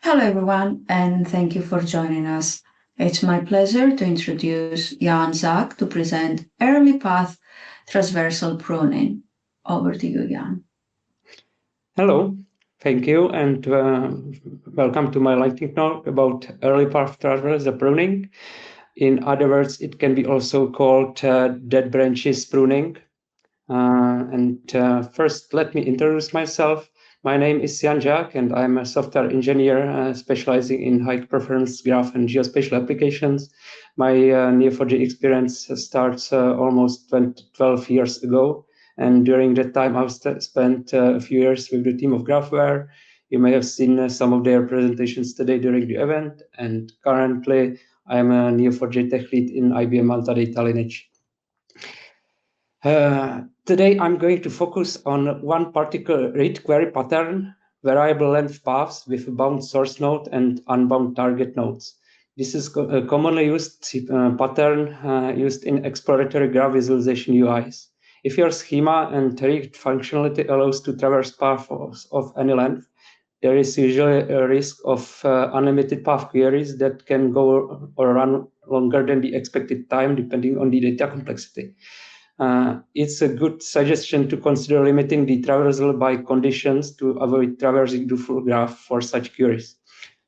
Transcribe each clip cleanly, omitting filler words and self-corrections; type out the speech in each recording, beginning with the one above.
Hello, everyone, and thank you for joining us. It's my pleasure to introduce Jan Zak to present early path transversal pruning. Over to you, Jan. Hello, thank you, and welcome to my lightning talk about early path transversal pruning. In other words, it can be also called dead branches pruning. First, let me introduce myself. My name is Jan Zak, and I'm a software engineer specializing in high-performance graph and geospatial applications. My Neo4j experience starts almost 12 years ago, and during that time, I've spent a few years with the team of Graphware. You may have seen some of their presentations today during the event, and currently, I'm a Neo4j tech lead in IBM Malta Data Lineage. Today, I'm going to focus on one particular read query pattern, variable length paths with a bound source node and unbound target nodes. This is a commonly used pattern used in exploratory graph visualization UIs. If your schema and read functionality allows to traverse paths of any length, there is usually a risk of unlimited path queries that can go or run longer than the expected time, depending on the data complexity. It's a good suggestion to consider limiting the traversal by conditions to avoid traversing the full graph for such queries.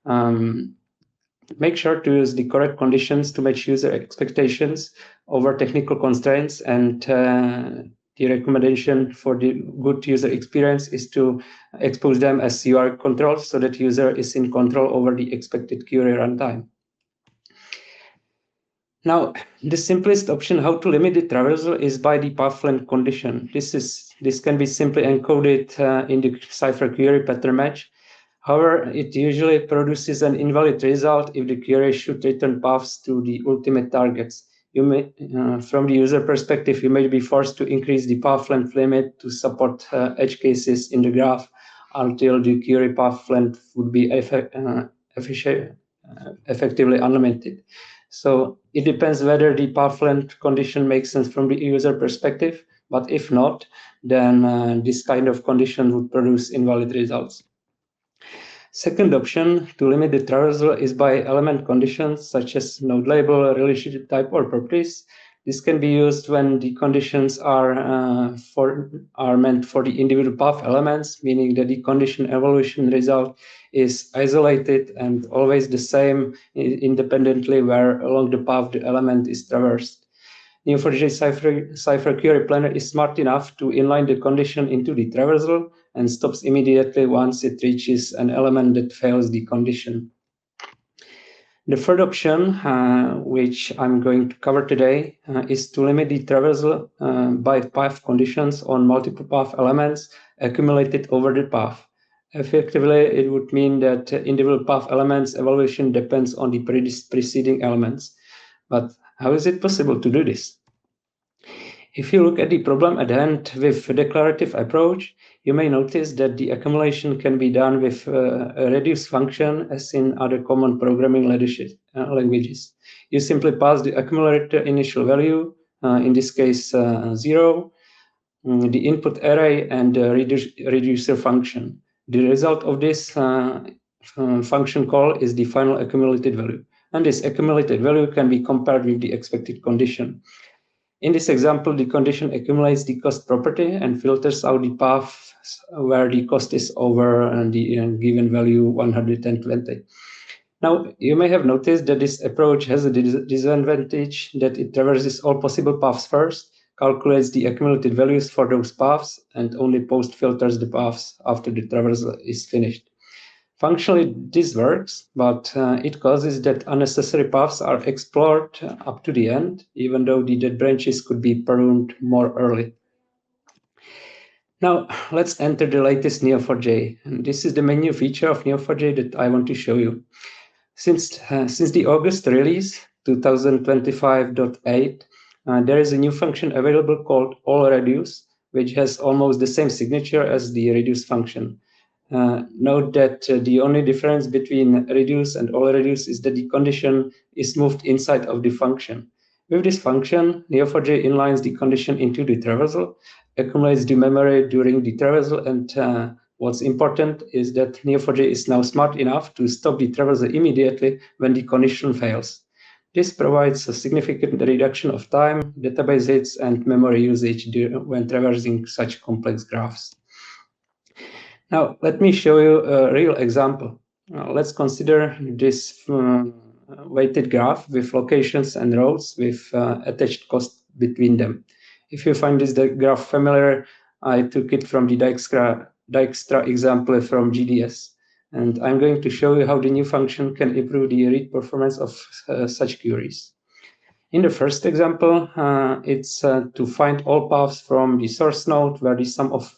Make sure to use the correct conditions to match user expectations over technical constraints, and the recommendation for the good user experience is to expose them as UI controls so that user is in control over the expected query runtime. Now, the simplest option how to limit the traversal is by the path length condition. This can be simply encoded in the Cypher query pattern match. However, it usually produces an invalid result if the query should return paths to the ultimate targets. You may, from the user perspective, you may be forced to increase the path length limit to support edge cases in the graph until the query path length would be effectively unlimited. So it depends whether the path length condition makes sense from the user perspective, but if not, then this kind of condition would produce invalid results. Second option to limit the traversal is by element conditions such as node label, relationship type, or properties. This can be used when the conditions are meant for the individual path elements, meaning that the condition evaluation result is isolated and always the same independently where along the path the element is traversed. Neo4j Cypher query planner is smart enough to inline the condition into the traversal and stops immediately once it reaches an element that fails the condition. The third option, which I'm going to cover today, is to limit the traversal by path conditions on multiple path elements accumulated over the path. Effectively, it would mean that individual path elements evaluation depends on the preceding elements. But how is it possible to do this? If you look at the problem at hand with a declarative approach, you may notice that the accumulation can be done with a reduce function as in other common programming languages. You simply pass the accumulator initial value, in this case 0, the input array, and the reducer function. The result of this function call is the final accumulated value. And this accumulated value can be compared with the expected condition. In this example, the condition accumulates the cost property and filters out the paths where the cost is over the given value 120. Now, you may have noticed that this approach has a disadvantage that it traverses all possible paths first, calculates the accumulated values for those paths, and only post-filters the paths after the traversal is finished. Functionally, this works, but it causes that unnecessary paths are explored up to the end, even though the dead branches could be pruned more early. Now, let's enter the latest Neo4j. And this is the main new feature of Neo4j that I want to show you. Since the August release, 2025.8, there is a new function available called allReduce, which has almost the same signature as the reduce function. Note that the only difference between reduce and allReduce is that the condition is moved inside of the function. With this function, Neo4j inlines the condition into the traversal, accumulates the memory during the traversal, and What's important is that Neo4j is now smart enough to stop the traversal immediately when the condition fails. This provides a significant reduction of time, database hits, and memory usage when traversing such complex graphs. Now, let me show you a real example. Let's consider this weighted graph with locations and rows with attached cost between them. If you find this graph familiar, I took it from the Dijkstra example from GDS. And I'm going to show you how the new function can improve the read performance of such queries. In the first example, it's to find all paths from the source node where the sum of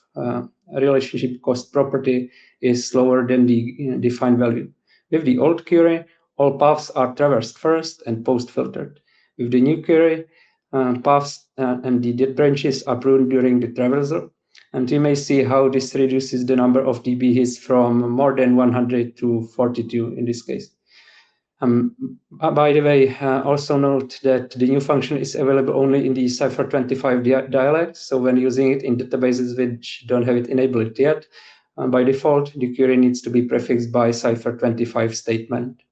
relationship cost property is lower than the defined value. With the old query, all paths are traversed first and post-filtered. With the new query, paths and the dead branches are pruned during the traversal. And you may see how this reduces the number of DB hits from more than 100 to 42 in this case. By the way, also note that the new function is available only in the Cypher 25 dialect. So when using it in databases which don't have it enabled yet, by default, the query needs to be prefixed by Cypher 25 statement.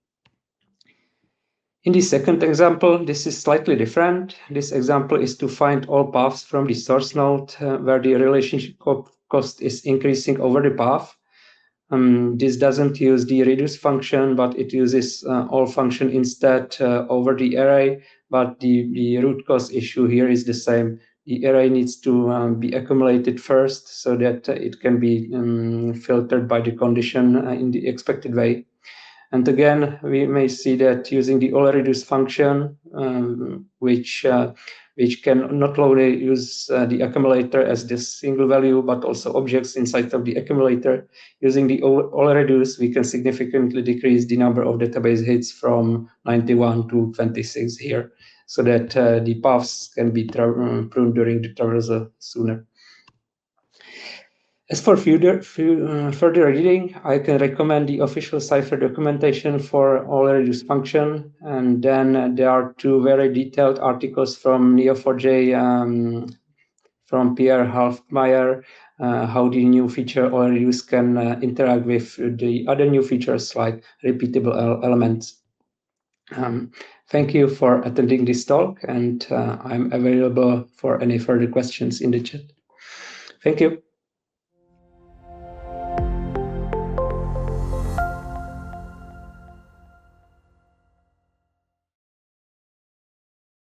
In the second example, this is slightly different. This example is to find all paths from the source node where the relationship cost is increasing over the path. This doesn't use the reduce function, but it uses all function instead over the array. But the root cause issue here is the same. The array needs to be accumulated first so that it can be filtered by the condition in the expected way. And again, we may see that using the all reduce function, which can not only use the accumulator as this single value, but also objects inside of the accumulator. Using the all reduce, we can significantly decrease the number of database hits from 91 to 26 here, so that the paths can be pruned during the traversal sooner. As for further reading, I can recommend the official Cypher documentation for all reduce function. And then there are two very detailed articles from Neo4j from Pierre Halfmeyer, how the new feature all reduce can interact with the other new features like repeatable elements. Thank you for attending this talk, and I'm available for any further questions in the chat. Thank you.